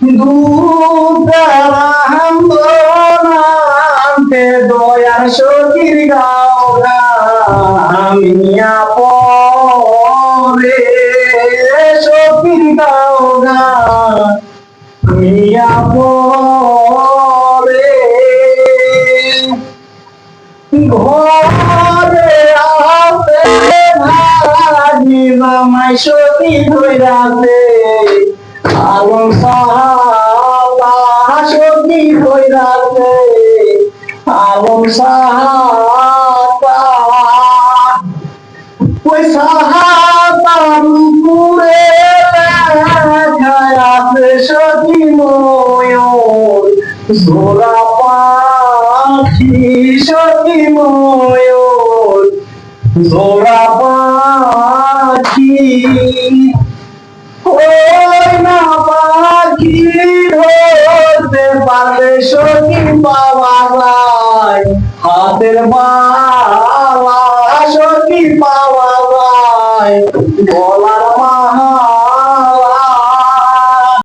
দুঃখে দয়ার সখীর গাও আমি আপরে সখীর গাও আমি আপরে ঘরে আসে ভাগি জামাই সখী ধইরাছে আলম সাহাবা সখী ধইরাছে আলম সাহাবা ওই সাহাবার উপরে লেখায় আছে সখী ময়ূর জোড়া পাখি সখী ময়ূর জোড়া পাখি ওই না পাখি ধরতে পারলে সখী পাওয়া যায় হাতের বালা সখী পাওয়া যায় গলার